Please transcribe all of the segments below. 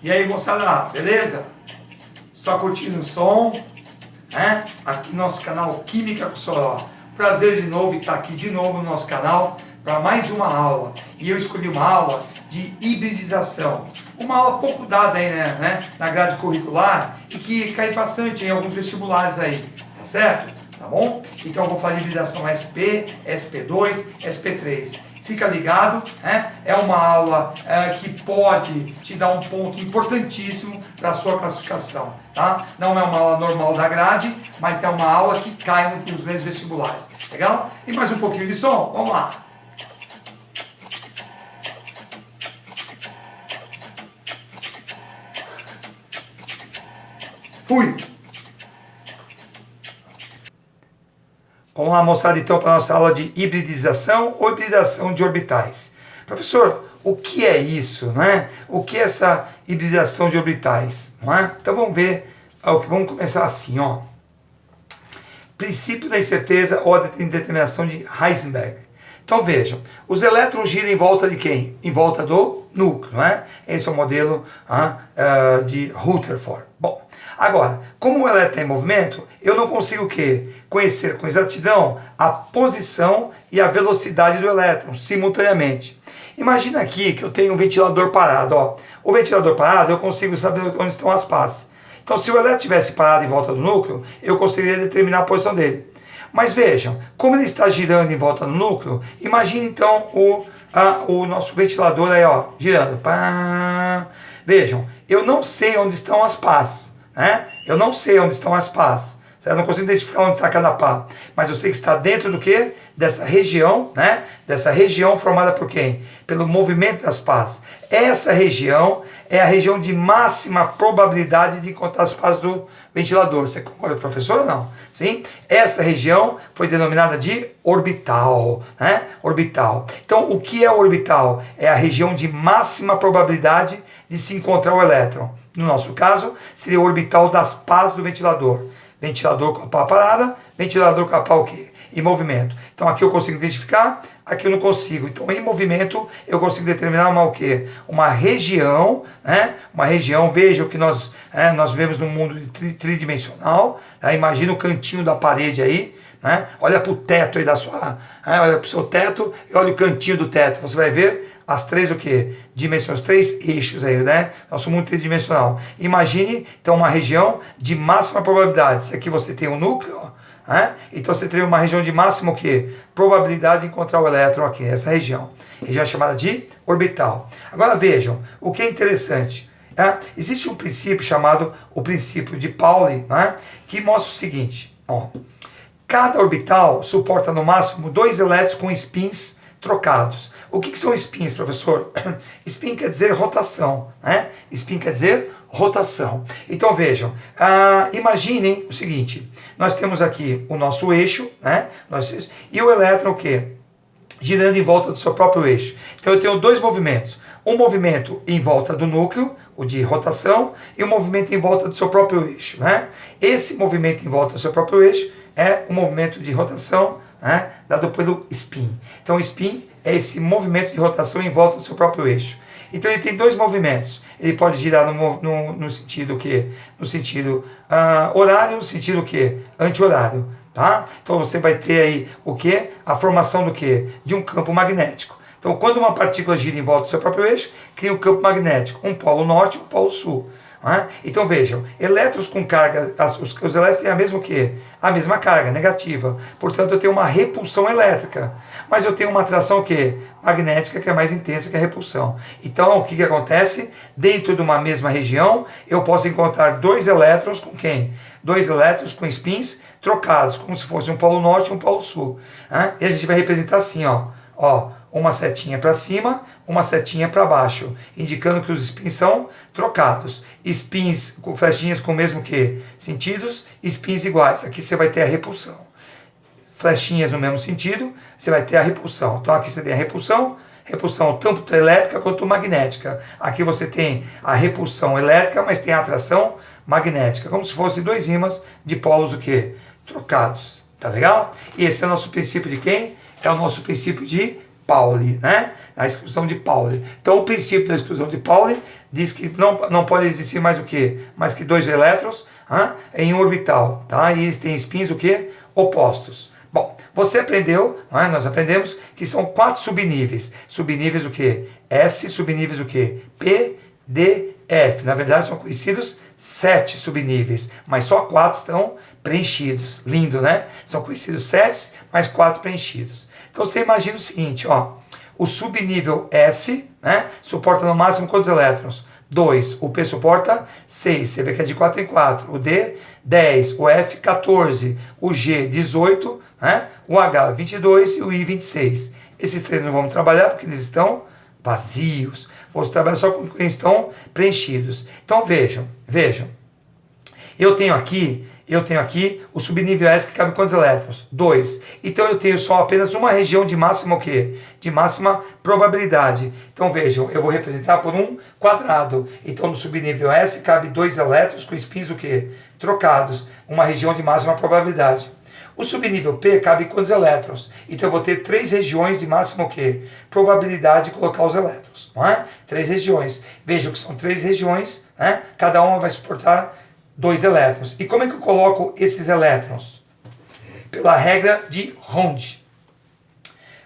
E aí, moçada, beleza? Só curtindo o som, né? Aqui no nosso canal Química com Soró. Prazer de novo estar aqui de novo no nosso canal para mais uma aula. E eu escolhi uma aula de hibridização. Uma aula pouco dada aí, né, na grade curricular e que cai bastante em alguns vestibulares aí, tá certo? Tá bom? Então eu vou falar de hibridação SP, SP2, SP3. Fica ligado, né? É uma aula que pode te dar um ponto importantíssimo para a sua classificação, tá? Não é uma aula normal da grade, mas é uma aula que cai nos grandes vestibulares, legal? E mais um pouquinho de som? Vamos lá! Fui! Vamos lá, moçada, então, para a nossa aula de hibridização ou hibridação de orbitais. Professor, o que é isso, né? O que é essa hibridação de orbitais, não é? Então vamos ver, vamos começar assim, ó. Princípio da incerteza ou a indeterminação de Heisenberg. Então vejam, os elétrons giram em volta de quem? Em volta do núcleo, não é? Esse é o modelo de Rutherford. Bom, agora, como o elétron está em movimento, eu não consigo o quê? Conhecer com exatidão a posição e a velocidade do elétron simultaneamente. Imagina aqui que eu tenho um ventilador parado. Ó. O ventilador parado, eu consigo saber onde estão as pás. Então, se o elétron estivesse parado em volta do núcleo, eu conseguiria determinar a posição dele. Mas vejam, como ele está girando em volta do núcleo, imagine então o nosso ventilador aí, ó, girando. Pá. Vejam, eu não sei onde estão as pás. Né? Eu não sei onde estão as pás. Eu não consigo identificar onde está cada pá. Mas eu sei que está dentro do quê? Dessa região, né? Dessa região formada por quem? Pelo movimento das pás. Essa região é a região de máxima probabilidade de encontrar as pás do ventilador. Você concorda, professor, ou não? Sim? Essa região foi denominada de orbital, né? Orbital. Então, o que é orbital? É a região de máxima probabilidade de se encontrar o elétron. No nosso caso, seria o orbital das pás do ventilador. Ventilador com a pá parada, ventilador com a pá o quê? Em movimento. Então aqui eu consigo identificar, aqui eu não consigo. Então em movimento eu consigo determinar o quê? Uma região, né? Uma região, veja o que nós vivemos num mundo tridimensional. Tá? Imagina o cantinho da parede aí, né? Olha para o teto aí da sua, olha para o seu teto e olha o cantinho do teto. Você vai ver as três o quê? Dimensões, três eixos aí, né? Nosso mundo tridimensional. Imagine, então, uma região de máxima probabilidade. Se aqui você tem um núcleo, ó, né? Então você teria uma região de máxima o quê? Probabilidade de encontrar o elétron aqui, essa região. Região chamada de orbital. Agora vejam, o que é interessante. Existe um princípio chamado o princípio de Pauli, né? Que mostra o seguinte, ó. Cada orbital suporta no máximo 2 elétrons com spins trocados. O que são spins, professor? Spin quer dizer rotação, né? Spin quer dizer rotação. Então vejam, imaginem o seguinte, nós temos aqui o nosso eixo, né? E o elétron o quê? Girando em volta do seu próprio eixo. Então eu tenho dois movimentos. Um movimento em volta do núcleo, o de rotação, e um movimento em volta do seu próprio eixo, né? Esse movimento em volta do seu próprio eixo é um movimento de rotação, né? Dado pelo spin. Então o spin é esse movimento de rotação em volta do seu próprio eixo. Então ele tem dois movimentos. Ele pode girar no sentido o quê? No sentido horário, no sentido o quê? Anti-horário. Tá? Então você vai ter aí o quê? A formação do quê? De um campo magnético. Então quando uma partícula gira em volta do seu próprio eixo, cria um campo magnético, um polo norte e um polo sul. Então vejam, elétrons com carga, os elétrons têm a mesma o quê? A mesma carga, negativa. Portanto, eu tenho uma repulsão elétrica. Mas eu tenho uma atração o quê? Magnética, que é mais intensa que a repulsão. Então, o que acontece? Dentro de uma mesma região, eu posso encontrar dois elétrons com quem? Dois elétrons com spins trocados, como se fosse um polo norte e um polo sul. E a gente vai representar assim, ó, uma setinha para cima, uma setinha para baixo, indicando que os spins são trocados. Spins com flechinhas com o mesmo que sentidos, spins iguais. Aqui você vai ter a repulsão. Flechinhas no mesmo sentido, você vai ter a repulsão. Então aqui você tem a repulsão tanto elétrica quanto magnética. Aqui você tem a repulsão elétrica, mas tem a atração magnética, como se fossem dois ímãs de polos o quê? Trocados. Tá legal? E esse é o nosso princípio de quem? É o nosso princípio de Pauli, né? A exclusão de Pauli. Então o princípio da exclusão de Pauli diz que não pode existir mais o quê? Mais que 2 elétrons em um orbital, tá? E eles têm spins o quê? Opostos. Bom, você aprendeu, nós aprendemos que são 4 subníveis. Subníveis o quê? S, subníveis o quê? P, D, F. Na verdade são conhecidos 7 subníveis, mas só 4 estão preenchidos. Lindo, né? São conhecidos 7, mas 4 preenchidos. Então você imagina o seguinte, ó, o subnível S, né, suporta no máximo quantos elétrons? 2. O P suporta 6, você vê que é de 4 em 4. O D, 10. O F, 14. O G, 18. Né? O H, 22. E o I, 26. Esses 3 não vamos trabalhar porque eles estão vazios. Vamos trabalhar só com eles estão preenchidos. Então vejam. Eu tenho aqui o subnível S que cabe quantos elétrons? 2. Então eu tenho só apenas uma região de máxima o quê? De máxima probabilidade. Então vejam, eu vou representar por um quadrado. Então no subnível S cabe 2 elétrons com spins o quê? Trocados. Uma região de máxima probabilidade. O subnível P cabe quantos elétrons? Então eu vou ter 3 regiões de máxima o quê? Probabilidade de colocar os elétrons. Não é? 3 regiões. Vejam que são 3 regiões, né? Cada uma vai suportar 2 elétrons. E como é que eu coloco esses elétrons? Pela regra de Hond.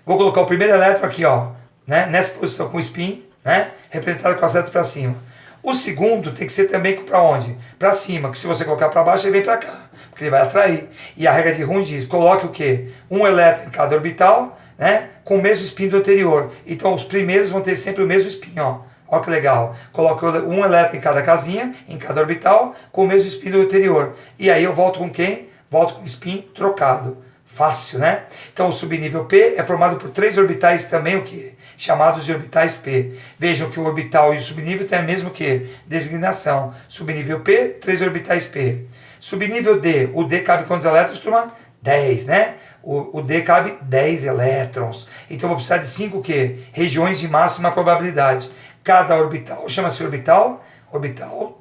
Vou colocar o primeiro elétron aqui, ó, né, nessa posição com o spin, né, representado com a seta para cima. O segundo tem que ser também para onde? Para cima, que se você colocar para baixo, ele vem para cá, porque ele vai atrair. E a regra de Hond diz, coloque o quê? Um elétron em cada orbital, né, com o mesmo spin do anterior. Então os primeiros vão ter sempre o mesmo spin, ó. Olha que legal. Coloco um elétron em cada casinha, em cada orbital, com o mesmo spin do anterior. E aí eu volto com quem? Volto com spin trocado. Fácil, né? Então o subnível P é formado por 3 orbitais também, o quê? Chamados de orbitais P. Vejam que o orbital e o subnível têm a mesma o quê? Designação. Subnível P, 3 orbitais P. Subnível D. O D cabe quantos elétrons, turma? 10, né? O D cabe 10 elétrons. Então eu vou precisar de 5 o quê? Regiões de máxima probabilidade. Cada orbital chama-se orbital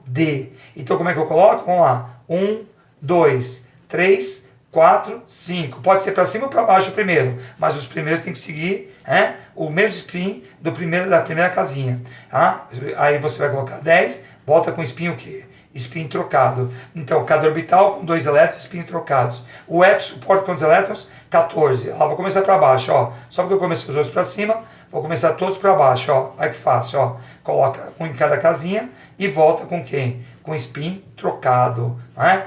D. Então como é que eu coloco? Vamos lá. 1, 2, 3, 4, 5. Pode ser para cima ou para baixo o primeiro, mas os primeiros têm que seguir o mesmo spin da primeira casinha. Tá? Aí você vai colocar 10, volta com spin o quê? Spin trocado. Então cada orbital com 2 elétrons, spin trocados. O F suporta quantos elétrons? 14. Vou começar para baixo, ó. Só porque eu comecei os outros para cima, vou começar todos para baixo, ó. Olha que fácil, ó. Coloca um em cada casinha e volta com quem? Com spin trocado, né?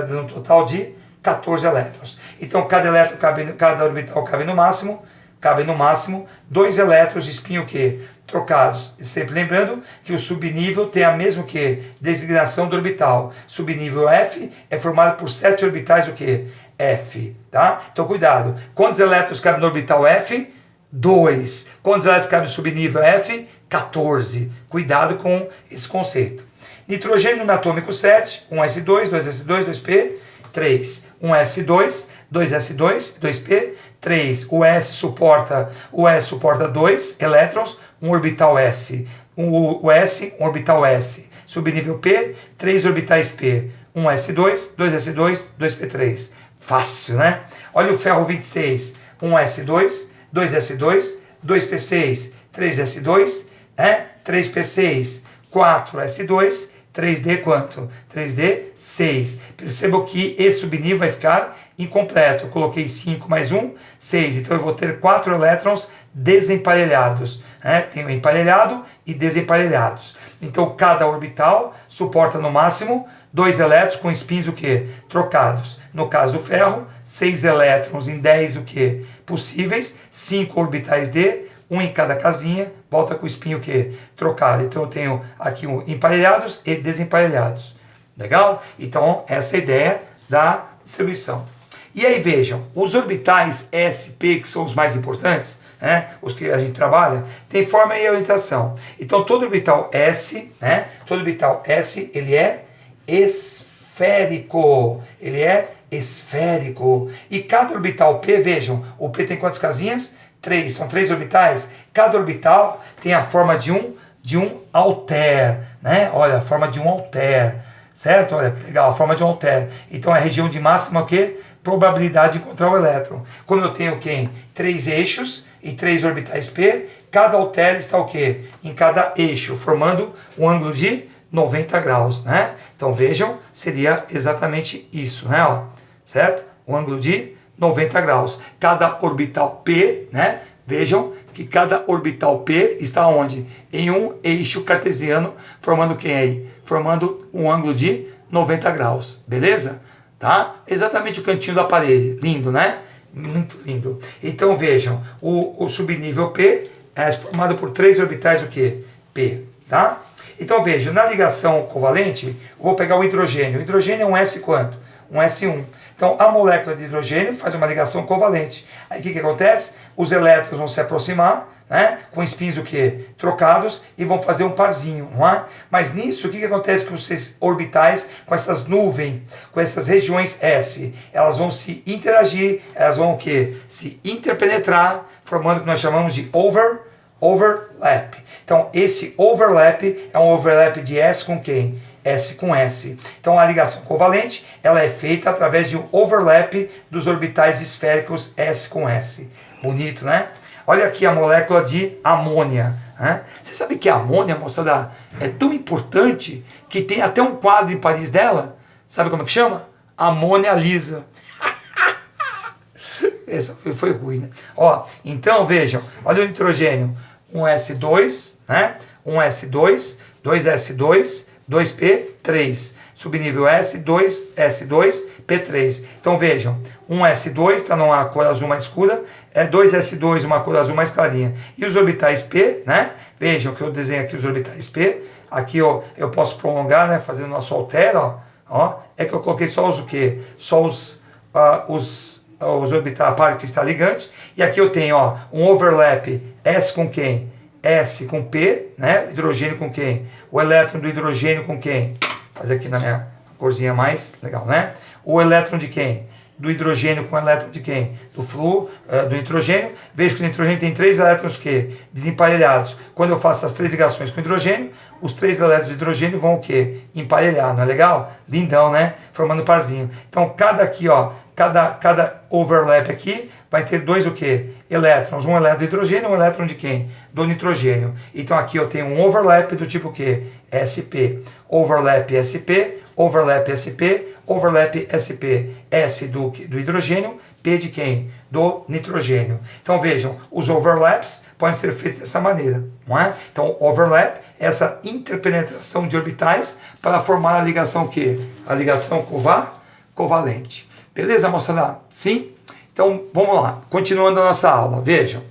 No total de 14 elétrons. Então cada orbital cabe no máximo 2 elétrons de spin o quê? Trocados. Sempre lembrando que o subnível tem a mesma que designação do orbital. Subnível F é formado por 7 orbitais o quê? F, tá? Então cuidado. Quantos elétrons cabem no orbital F? 2. Quantos elétrons cabem no subnível F? 14. Cuidado com esse conceito. Nitrogênio no atômico 7, 1s2, 2s2, 2p, 3. 1s2, 2s2, 2p, 3. O S suporta 2 elétrons, um orbital S. O S, um orbital S. Subnível P, 3 orbitais P. 1s2, 2s2, 2p3. Fácil, né? Olha o ferro 26. 1s2, 2s2, 2p6, 3s2, 3p6, 4s2, 3D quanto? 3D, 6. Percebam que esse subnível vai ficar incompleto. Eu coloquei 5 mais 1, 6. Então eu vou ter 4 elétrons desemparelhados. Tenho emparelhado e desemparelhados. Então cada orbital suporta no máximo 2 elétrons com spins o quê? Trocados. No caso do ferro, 6 elétrons em 10 o quê? Possíveis, 5 orbitais D, um em cada casinha, volta com o spin o quê? Trocado. Então eu tenho aqui emparelhados e desemparelhados. Legal? Então essa é a ideia da distribuição. E aí vejam, os orbitais S, P, que são os mais importantes, os que a gente trabalha, tem forma e orientação. Então todo orbital S, ele é esférico. Ele é esférico. E cada orbital P, vejam, o P tem quantas casinhas? 3, são 3 orbitais. Cada orbital tem a forma de um alter, né? Olha, a forma de um alter, certo? Olha que legal, a forma de um alter. Então é a região de máxima o quê? Probabilidade de encontrar o elétron. Como eu tenho quem? 3 eixos, e 3 orbitais P, cada halteres está o quê? Em cada eixo, formando um ângulo de 90 graus, né? Então vejam, seria exatamente isso, né? Ó, certo? Um ângulo de 90 graus. Cada orbital P, né? Vejam que cada orbital P está onde? Em um eixo cartesiano, formando quem aí? Formando um ângulo de 90 graus, beleza? Tá? Exatamente o cantinho da parede, lindo, né? Muito lindo. Então vejam, o subnível P é formado por 3 orbitais o quê? P, tá? Então vejam, na ligação covalente, eu vou pegar o hidrogênio. O hidrogênio é um S quanto? Um S1. Então a molécula de hidrogênio faz uma ligação covalente. Aí o que acontece? Os elétrons vão se aproximar, né, com spins o quê? Trocados, e vão fazer um parzinho, não é? Mas nisso, o que acontece com esses orbitais, com essas nuvens, com essas regiões S? Elas vão se interagir, elas vão o quê? Se interpenetrar, formando o que nós chamamos de overlap. Então, esse overlap é um overlap de S com quem? S com S. Então, a ligação covalente, ela é feita através de um overlap dos orbitais esféricos S com S. Bonito, né? Olha aqui a molécula de amônia. Né? Você sabe que a amônia, moçada, é tão importante que tem até um quadro em Paris dela. Sabe como é que chama? Amônia Lisa. Essa foi ruim, né? Ó, então vejam, olha o nitrogênio. Um S2, né? Um S2, 2S2, 2P3. Subnível S2, S2, P3. Então vejam, um S2 está numa cor azul mais escura, é 2S2, uma cor azul mais clarinha. E os orbitais P, né? Vejam que eu desenho aqui os orbitais P. Aqui ó, eu posso prolongar, né? Fazendo o nosso alter, ó. É que eu coloquei só os o quê? Só os orbitais, a parte que está ligante. E aqui eu tenho, ó, um overlap S com quem? S com P, né? Hidrogênio com quem? O elétron do hidrogênio com quem? Fazer aqui na minha corzinha mais legal, né? O elétron de quem? Do hidrogênio com o elétron de quem? Do flúor, do nitrogênio. Veja que o nitrogênio tem 3 elétrons que? Desemparelhados. Quando eu faço as 3 ligações com o hidrogênio, os 3 elétrons de hidrogênio vão o quê? Emparelhar, não é legal? Lindão, né? Formando parzinho. Então, cada aqui, ó, cada overlap aqui vai ter 2 o quê? Elétrons. Um elétron de hidrogênio, um elétron de quem? Do nitrogênio. Então aqui eu tenho um overlap do tipo quê? SP. Overlap SP, overlap SP, overlap SP. S do hidrogênio, P de quem? Do nitrogênio. Então vejam, os overlaps podem ser feitos dessa maneira, não é? Então overlap é essa interpenetração de orbitais para formar a ligação quê? A ligação covalente. Beleza, moçada? Sim? Então, vamos lá, continuando a nossa aula, vejam.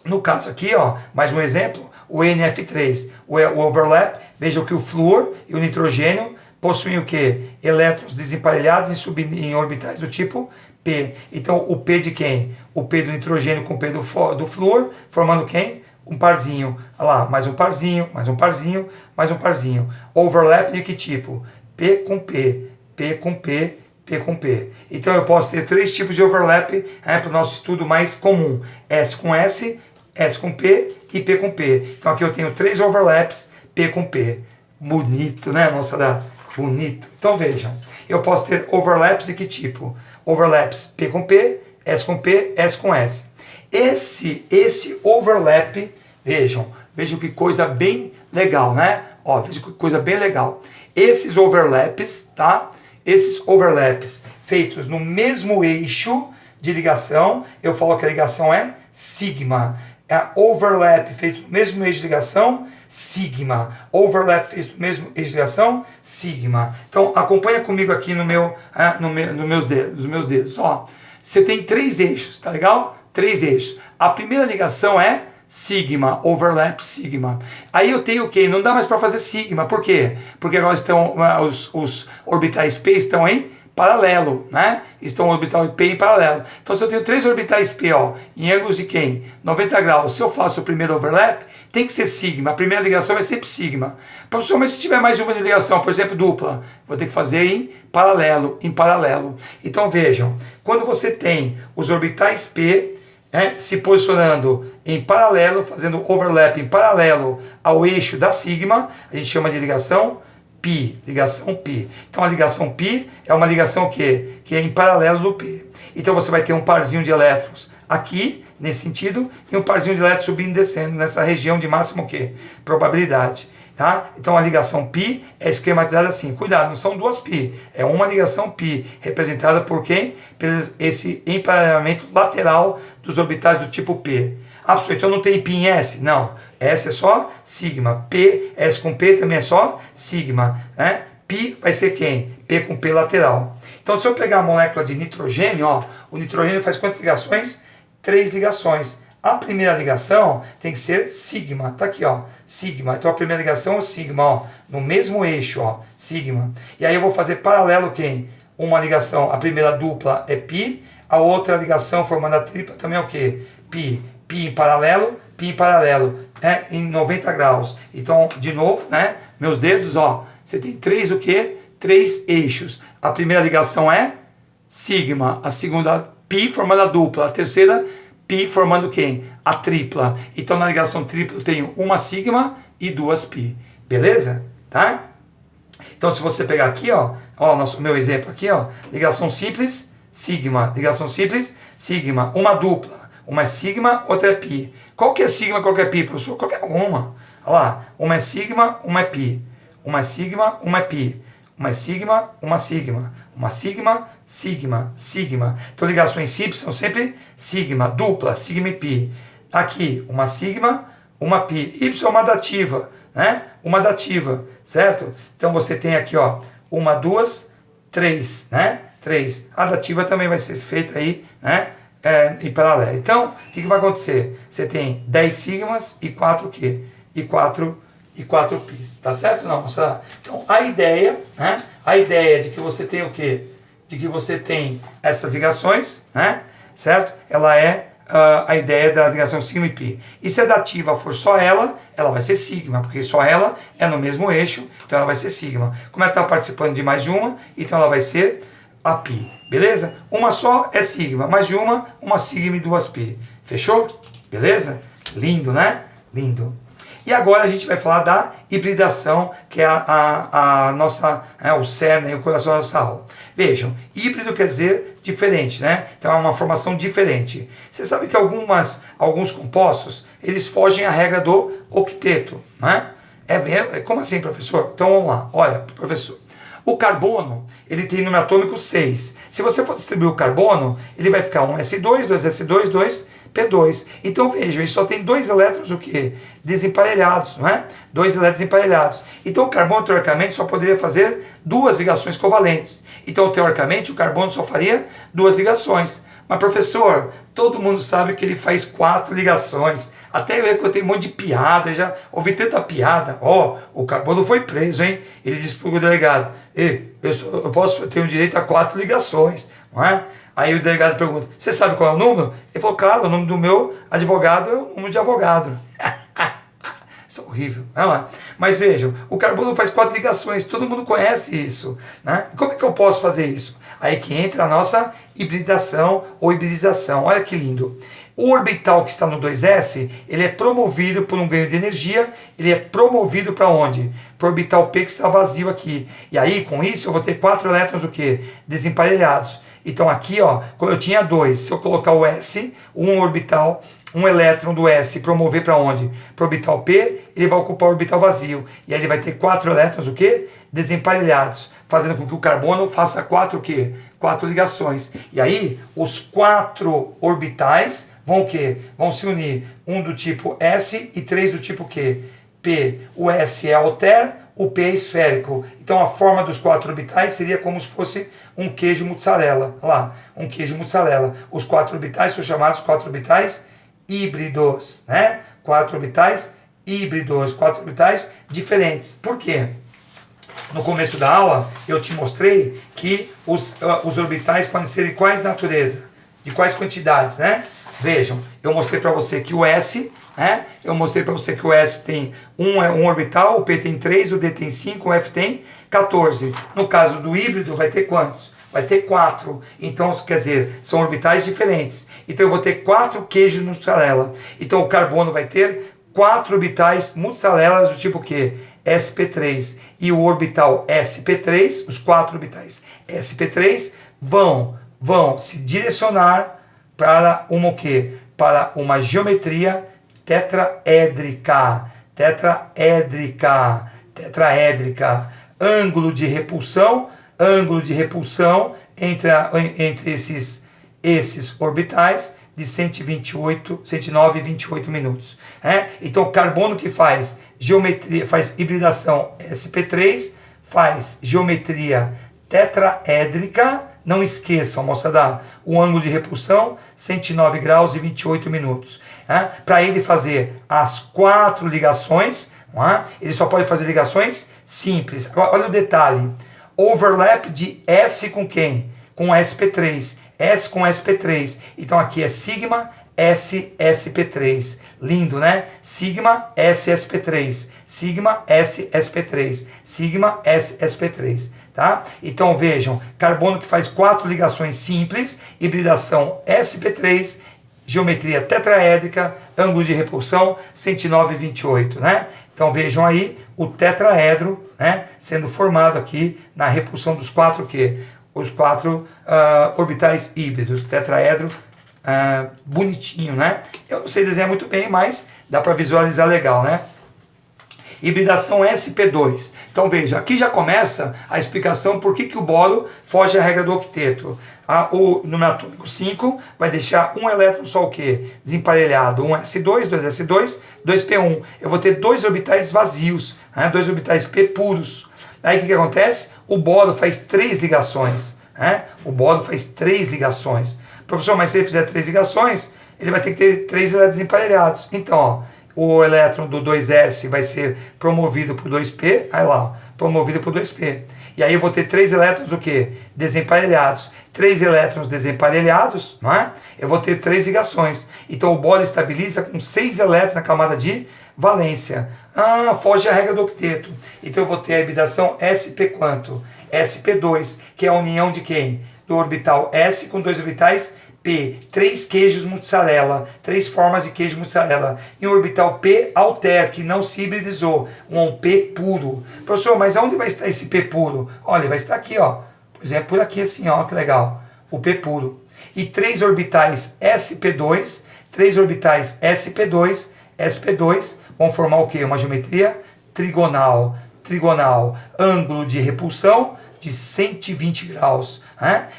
No caso aqui, ó, mais um exemplo, o NF3, o overlap, vejam que o flúor e o nitrogênio possuem o quê? Elétrons desemparelhados em orbitais do tipo P. Então, o P de quem? O P do nitrogênio com o P do flúor, formando quem? Um parzinho. Olha lá, mais um parzinho, mais um parzinho, mais um parzinho. Overlap de que tipo? P com P, P com P, P com P. Então eu posso ter 3 tipos de overlap para o nosso estudo mais comum. S com S, S com P e P com P. Então aqui eu tenho 3 overlaps, P com P. Bonito, né, moçada? Bonito. Então vejam, eu posso ter overlaps de que tipo? Overlaps P com P, S com P, S com S. Esse overlap, vejam que coisa bem legal, né? Ó, vejam que coisa bem legal. Esses overlaps, tá? Esses overlaps feitos no mesmo eixo de ligação, eu falo que a ligação é sigma. É overlap feito no mesmo eixo de ligação, sigma. Overlap feito no mesmo eixo de ligação, sigma. Então acompanha comigo aqui nos meus dedos. Ó, você tem 3 eixos, tá legal? 3 eixos. A primeira ligação é sigma, overlap sigma. Aí eu tenho o quê? Não dá mais para fazer sigma. Por quê? Porque agora estão os orbitais P estão em paralelo, né? Estão orbital P em paralelo. Então se eu tenho 3 orbitais P, ó, em ângulos de quem? 90 graus. Se eu faço o primeiro overlap, tem que ser sigma. A primeira ligação é sempre sigma. Professor, mas se tiver mais de uma ligação, por exemplo, dupla, vou ter que fazer em paralelo, Então vejam, quando você tem os orbitais P se posicionando em paralelo, fazendo overlap em paralelo ao eixo da sigma, a gente chama de ligação π, ligação π. Então a ligação π é uma ligação que é em paralelo do P. Então você vai ter um parzinho de elétrons aqui, nesse sentido, e um parzinho de elétrons subindo e descendo nessa região de máxima o quê? Probabilidade. Tá? Então a ligação π é esquematizada assim. Cuidado, não são duas π, é uma ligação π, representada por quem? Pelo esse emparelhamento lateral dos orbitais do tipo P. Ah, professor, então não tem π em S? Não, S é só sigma, P, S com P também é só sigma, né? Π vai ser quem? P com P lateral. Então se eu pegar a molécula de nitrogênio, ó, o nitrogênio faz quantas ligações? 3 ligações. A primeira ligação tem que ser sigma, tá aqui, ó, sigma. Então a primeira ligação é sigma, ó, no mesmo eixo, ó, sigma. E aí eu vou fazer paralelo quem? Uma ligação, a primeira dupla é π, a outra ligação formando a tripla também é o quê? Π, π em paralelo, né, em 90 graus. Então, de novo, né, meus dedos, ó, você tem três o quê? 3 eixos. A primeira ligação é sigma, a segunda π formando a dupla, a terceira π formando quem? A tripla. Então na ligação tripla eu tenho uma sigma e 2 π. Beleza? Tá? Então se você pegar aqui, ó, meu exemplo aqui, ó, ligação simples, sigma. Ligação simples, sigma. Uma dupla. Uma é sigma, outra é π. Qual que é sigma, qual que é π, professor? Qualquer uma. Olha lá. Uma é sigma, uma é π. Uma é sigma, uma é π. Uma é sigma, uma sigma. Uma sigma, sigma, sigma. Então ligações simples são sempre sigma, dupla, sigma e π. Aqui, uma sigma, uma π. Y é uma dativa, né? Uma dativa, certo? Então você tem aqui, ó, uma, duas, três, né? 3. A dativa também vai ser feita aí, né? Em paralelo. Então, o que vai acontecer? Você tem 10 sigmas e 4 quê? E 4 πs, tá certo? Não, moça? Então, a ideia, né? A ideia de que você tem o quê? De que você tem essas ligações, né? Certo? Ela é a ideia da ligação sigma e π. E se a dativa for só ela vai ser sigma, porque só ela é no mesmo eixo, então ela vai ser sigma. Como ela está participando de mais de uma, então ela vai ser a π. Beleza? Uma só é sigma, mais de uma sigma e 2 π. Fechou? Beleza? Lindo, né? Lindo. E agora a gente vai falar da hibridação, que é a nossa, o cerne, o coração da nossa aula. Vejam, híbrido quer dizer diferente, né? Então é uma formação diferente. Você sabe que alguns compostos, eles fogem à regra do octeto, né? Como assim, professor? Então vamos lá, olha, professor. O carbono, ele tem número atômico 6. Se você for distribuir o carbono, ele vai ficar 1s2, 2s2, 2p2. Então vejam, ele só tem 2 elétrons o quê? Desemparelhados, não é? 2 elétrons desemparelhados. Então o carbono, teoricamente, só poderia fazer 2 ligações covalentes. Então, teoricamente, o carbono só faria 2 ligações. Mas, professor, todo mundo sabe que ele faz 4 ligações. Até eu tenho um monte de piada, já ouvi tanta piada. O carbono foi preso, hein? Ele disse para o delegado, eu tenho direito a 4 ligações, não é? Aí o delegado pergunta, você sabe qual é o número? Ele falou, claro, o nome do meu advogado é o número de advogado. Isso é horrível, não é? Mas vejam, o carbono faz 4 ligações, todo mundo conhece isso, né? Como é que eu posso fazer isso? Aí que entra a nossa hibridação ou hibridização. Olha que lindo. O orbital que está no 2s, ele é promovido por um ganho de energia, ele é promovido para onde? Para o orbital P que está vazio aqui. E aí, com isso, eu vou ter 4 elétrons o quê? Desemparelhados. Então aqui, ó, como eu tinha 2, se eu colocar o S, um elétron do S promover para onde? Para o orbital P, ele vai ocupar o orbital vazio. E aí ele vai ter 4 elétrons o quê? Desemparelhados, fazendo com que o carbono faça 4 o quê? 4 ligações. E aí, os 4 orbitais vão o quê? Vão se unir. Um do tipo S e 3 do tipo quê? P. O S é alter, o P é esférico. Então a forma dos 4 orbitais seria como se fosse um queijo mussarela. Olha lá, um queijo mussarela. Os 4 orbitais são chamados 4 orbitais híbridos, né? 4 orbitais híbridos, 4 orbitais diferentes. Por quê? No começo da aula eu te mostrei que os orbitais podem ser de quais natureza? De quais quantidades, né? Vejam, eu mostrei para você que o S, né? Eu mostrei para você que o S tem um orbital, o P tem 3, o D tem 5, o F tem 14. No caso do híbrido vai ter quantos? Vai ter 4. Então, quer dizer, são orbitais diferentes. Então eu vou ter 4 queijos mussarela. Então o carbono vai ter 4 orbitais mussarelas do tipo quê? sp3. E o orbital sp3, os 4 orbitais sp3 vão se direcionar para uma o quê? Para uma geometria tetraédrica. Tetraédrica. Tetraédrica. Ângulo de repulsão entre esses orbitais de 109,28 minutos. Então, carbono que faz geometria, faz hibridação sp3, faz geometria tetraédrica. Não esqueçam, moçada, o ângulo de repulsão, 109 graus e 28 minutos. Para ele fazer as 4 ligações, ele só pode fazer ligações simples. Agora, olha o detalhe. Overlap de S com quem? Com sp3. S com sp3. Então aqui é sigma S sp3. Lindo, né? Sigma S sp3. Sigma S sp3. Sigma S sp3. Tá? Então vejam, carbono que faz 4 ligações simples, hibridação sp3, geometria tetraédrica, ângulo de repulsão 109,28, né? Então vejam aí o tetraedro, né, sendo formado aqui na repulsão dos 4 os 4 orbitais híbridos. Tetraedro bonitinho, né? Eu não sei desenhar muito bem, mas dá para visualizar legal, né? Hibridação sp2. Então veja, aqui já começa a explicação por que o boro foge à regra do octeto. O número atômico 5 vai deixar um elétron só o quê? Desemparelhado. 1s2, 2s2, 2p1. Eu vou ter 2 orbitais vazios, 2 orbitais p puros. Aí o que acontece? O boro faz 3 ligações. O boro faz 3 ligações. Professor, mas se ele fizer 3 ligações, ele vai ter que ter 3 elétrons desemparelhados. Então, ó, o elétron do 2s vai ser promovido por 2p, aí lá, promovido por 2p. E aí eu vou ter 3 elétrons o quê? Desemparelhados. 3 elétrons desemparelhados, não é? Eu vou ter 3 ligações. Então o boro estabiliza com 6 elétrons na camada de valência. Foge a regra do octeto. Então eu vou ter a hibridação sp quanto? sp2, que é a união de quem? Do orbital S com 2 orbitais P, 3 queijos mussarela, 3 formas de queijo mussarela. E o orbital P alter, que não se hibridizou, um P puro. Professor, mas aonde vai estar esse P puro? Olha, vai estar aqui, ó. Por exemplo, por aqui assim, ó, que legal. O P puro. E 3 orbitais sp2, 3 orbitais sp2 vão formar o quê? Uma geometria trigonal. Trigonal, ângulo de repulsão de 120 graus.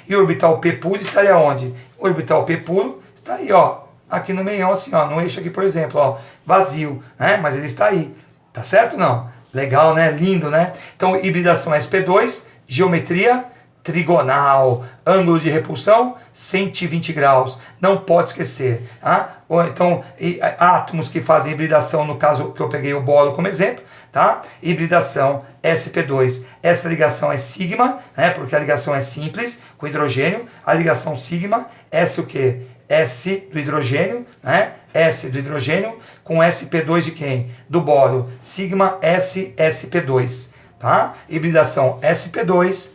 E o orbital P puro estaria onde? O orbital P puro está aí, ó, aqui no meio, assim, ó, no eixo aqui, por exemplo, ó, vazio, mas ele está aí, tá certo ou não? Legal, né? Lindo, né? Então, hibridação sp2, geometria trigonal, ângulo de repulsão 120 graus, não pode esquecer. Ou então, átomos que fazem hibridação, no caso que eu peguei o boro como exemplo, tá? Hibridação sp2, essa ligação é sigma, porque a ligação é simples com hidrogênio, a ligação sigma, S o quê? S do hidrogênio, S do hidrogênio com sp2 de quem? Do boro, sigma S sp2, tá? Hibridação sp2,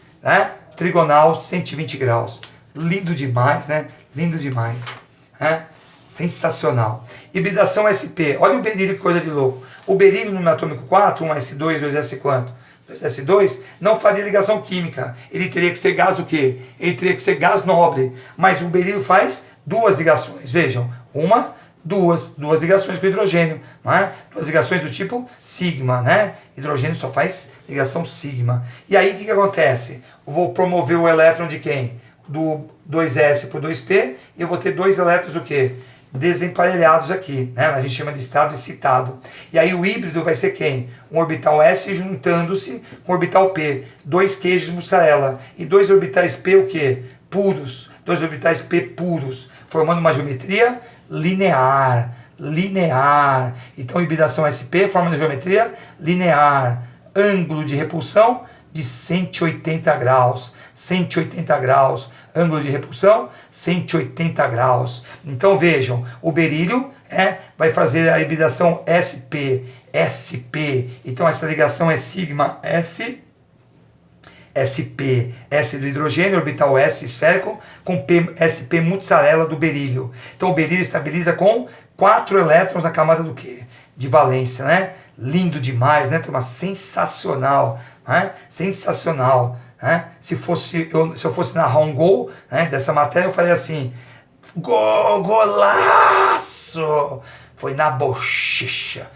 trigonal 120 graus. Lindo demais, né? Lindo demais. Sensacional. Hibridação sp. Olha o berílio, que coisa de louco. O berílio no atômico 4, 1s2, 2s quanto? 2s2, não faria ligação química. Ele teria que ser gás o quê? Ele teria que ser gás nobre. Mas o berílio faz 2 ligações. Vejam, duas ligações com hidrogênio, duas ligações do tipo sigma, hidrogênio só faz ligação sigma. E aí o que acontece? Eu vou promover o elétron de quem? Do 2s por 2p, e eu vou ter 2 elétrons o quê? Desemparelhados aqui, a gente chama de estado excitado. E aí o híbrido vai ser quem? Um orbital S juntando-se com o orbital P, 2 queijos mussarela, e 2 orbitais P o quê? Puros, 2 orbitais P puros, formando uma geometria linear. Então, hibridação sp forma uma geometria linear. Ângulo de repulsão de 180 graus. 180 graus. Ângulo de repulsão, 180 graus. Então, vejam, o berílio vai fazer a hibridação sp. Então, essa ligação é sigma S, SP, S do hidrogênio, orbital S esférico, com P, SP mussarela do berílio. Então o berílio estabiliza com 4 elétrons na camada do quê? De valência, Lindo demais, turma? Sensacional, Sensacional, Se eu fosse narrar um gol, dessa matéria, eu faria assim: Golaço! Foi na bochecha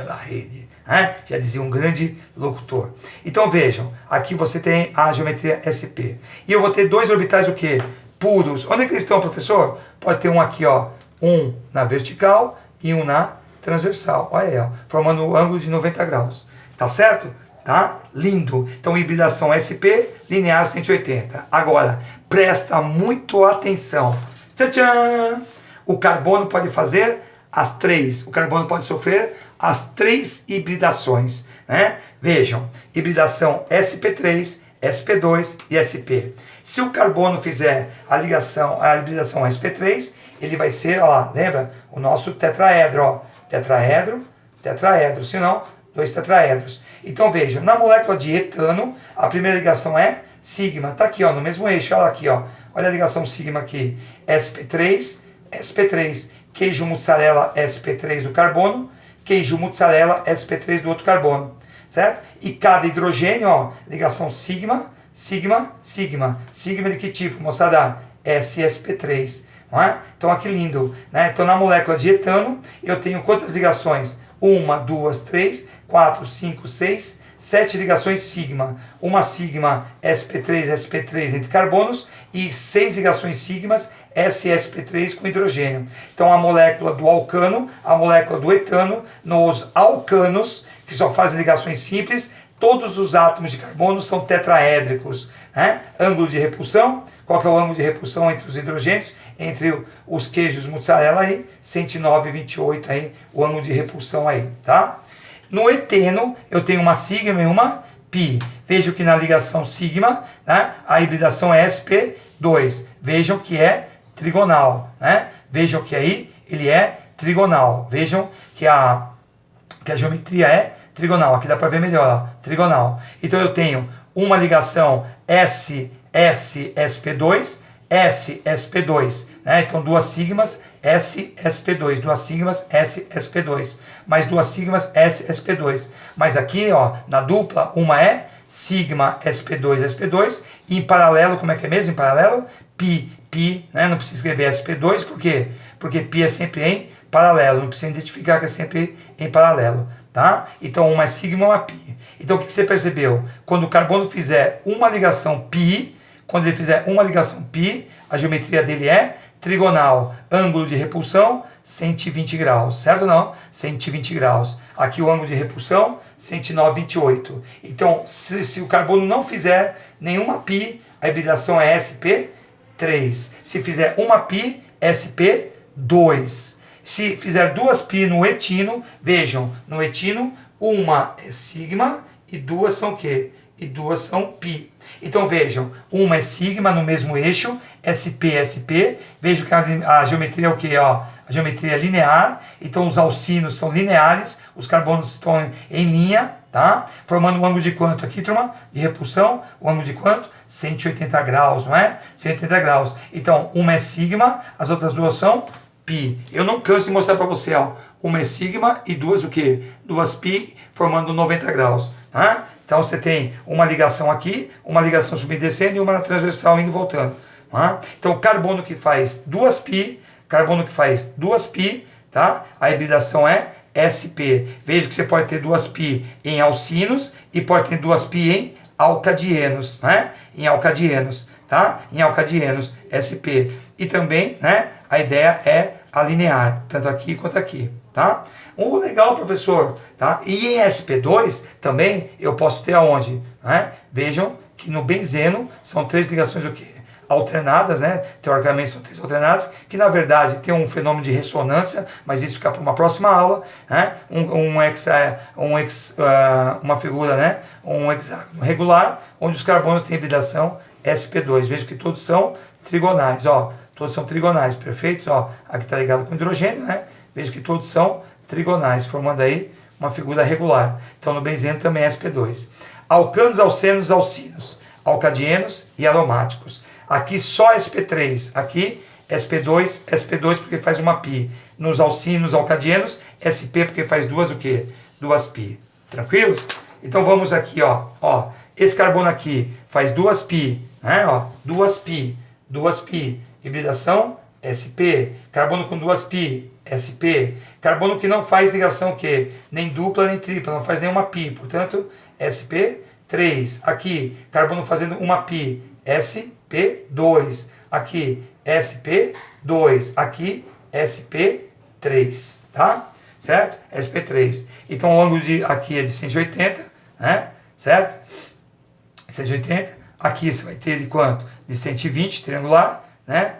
da rede. Né? Já dizia um grande locutor. Então vejam, aqui você tem a geometria SP. E eu vou ter dois orbitais o quê? Puros. Onde é que eles estão, professor? Pode ter um aqui, ó, um na vertical e um na transversal. Olha aí, ó, formando um ângulo de 90 graus. Tá certo? Tá? Lindo. Então, hibridação SP, linear 180. Agora, presta muito atenção. Tchan, tchan! O carbono pode fazer as três. O carbono pode sofrer as três hibridações. Né? Vejam, hibridação SP3, SP2 e SP. Se o carbono fizer a hibridação SP3, ele vai ser, ó, lembra? O nosso tetraedro, ó. Tetraedro, tetraedro. Se não, dois tetraedros. Então vejam, na molécula de etano, a primeira ligação é sigma. Tá aqui, ó, no mesmo eixo, olha aqui, ó. Olha a ligação sigma aqui. SP3, SP3. Queijo mussarela SP3 do carbono, queijo mussarela SP3 do outro carbono. Certo? E cada hidrogênio, ó, ligação sigma, sigma, sigma. Sigma de que tipo, moçada? SSP3. Não é? Então, aqui lindo. Né? Então, na molécula de etano, eu tenho quantas ligações? 1, 2, 3, 4, 5, 6, 7 ligações sigma. Uma sigma sp3, sp3 entre carbonos e 6 ligações sigmas ssp3 com hidrogênio. Então, a molécula do alcano, a molécula do etano, nos alcanos, que só fazem ligações simples, todos os átomos de carbono são tetraédricos. Né? Ângulo de repulsão, qual que é o ângulo de repulsão entre os hidrogênios? Entre os queijos mussarela aí, 109,28 aí, o ângulo de repulsão aí, tá? No eteno, eu tenho uma sigma e uma pi. Vejam que na ligação sigma, né, a hibridação é sp2. Vejam que é trigonal, né? Vejam que aí ele é trigonal. Vejam que a geometria é trigonal. Aqui dá para ver melhor, ó, trigonal. Então eu tenho uma ligação SSP2, SSP2, né? Então duas sigmas SSP2, duas sigmas SSP2, mais duas sigmas SSP2. Mas aqui, ó, na dupla, uma é sigma SP2, SP2, e em paralelo, como é que é mesmo? Em paralelo, pi, né? Não precisa escrever SP2, por quê? Porque pi é sempre em paralelo, não precisa identificar que é sempre em paralelo, tá? Então uma é sigma, uma pi. Então o que você percebeu? Quando o carbono fizer uma ligação pi, quando ele fizer uma ligação π, a geometria dele é trigonal. Ângulo de repulsão, 120 graus. Certo ou não? 120 graus. Aqui o ângulo de repulsão, 109,28. Então, se o carbono não fizer nenhuma π, a hibridação é SP3. Se fizer uma π, SP2. Se fizer duas π no etino, vejam, no etino, uma é sigma e duas são o quê? E duas são π. Então vejam, uma é sigma no mesmo eixo, SP, SP. Vejo que a geometria é o que? A geometria é linear, então os alcinos são lineares, os carbonos estão em linha, tá? Formando um ângulo de quanto aqui, turma? De repulsão, o ângulo de quanto? 180 graus, não é? 180 graus. Então, uma é sigma, as outras duas são π. Eu não canso de mostrar para você, ó. Uma é sigma e duas o quê? Duas π, formando 90 graus, tá? Então você tem uma ligação aqui, uma ligação subindo e descendo e uma na transversal indo e voltando. Tá? Então carbono que faz duas π, tá? A hibridação é SP. Veja que você pode ter duas π em alcinos e pode ter duas π em alcadienos, né? Em alcadienos, tá? Em alcadienos, SP. E também, né, a ideia é alinear, tanto aqui quanto aqui, tá? O legal, professor, tá? E em SP2 também eu posso ter aonde, né? Vejam que no benzeno são três ligações o quê? Alternadas, né? Teoricamente são três alternadas, que na verdade tem um fenômeno de ressonância, mas isso fica para uma próxima aula, né? Uma figura, né? Um hexágono regular, onde os carbonos têm hibridação SP2. Veja que todos são trigonais, ó. Todos são trigonais, perfeito? Ó, aqui está ligado com hidrogênio, né? Veja que todos são trigonais, formando aí uma figura regular. Então no benzeno também é SP2. Alcanos, alcenos, alcinos, alcadienos e aromáticos. Aqui só SP3, aqui SP2, SP2 porque faz uma π. Nos alcinos, alcadienos, SP porque faz duas o quê? Duas π. Tranquilos? Então vamos aqui, ó. Esse carbono aqui faz duas π, né? Ó, duas π. hibridação, sp. Carbono com duas pi, sp. Carbono que não faz ligação o quê? Nem dupla nem tripla, não faz nenhuma pi, portanto, sp3. Aqui, carbono fazendo uma pi, sp2. Aqui, sp2. Aqui, sp3, tá? Certo? sp3. Então, o ângulo aqui é de 180, né? Certo? 180. Aqui você vai ter de quanto? De 120, triangular, né?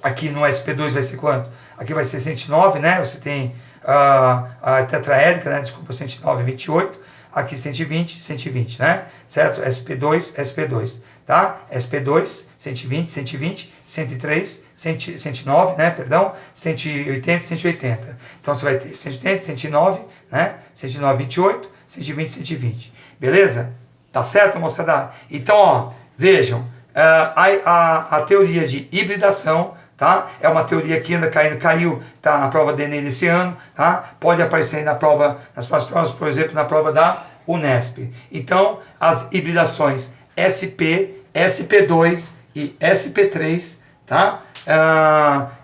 Aqui no SP2 vai ser quanto? Aqui vai ser 109, né? Você tem a tetraédrica, né? Desculpa, 109, 28. Aqui 120, 120, né? Certo? SP2, SP2, tá? SP2, 120, 120, 103, 109, né? Perdão, 180, 180. Então você vai ter 180, 109, né? 109, 28, 120, 120. Beleza? Tá certo, moçada? Então, ó, vejam, a teoria de hibridação, tá? É uma teoria que anda caiu, tá na prova do Enem desse ano, tá? Pode aparecer aí nas próximas provas, por exemplo, na prova da Unesp. Então, as hibridações SP, SP2 e SP3, tá?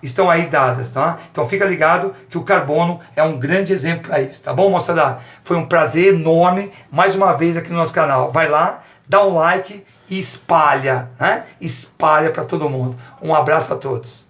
Estão aí dadas, tá? Então fica ligado que o carbono é um grande exemplo para isso, tá bom, moçada? Foi um prazer enorme, mais uma vez aqui no nosso canal. Vai lá, dá um like e espalha, né? Espalha para todo mundo. Um abraço a todos.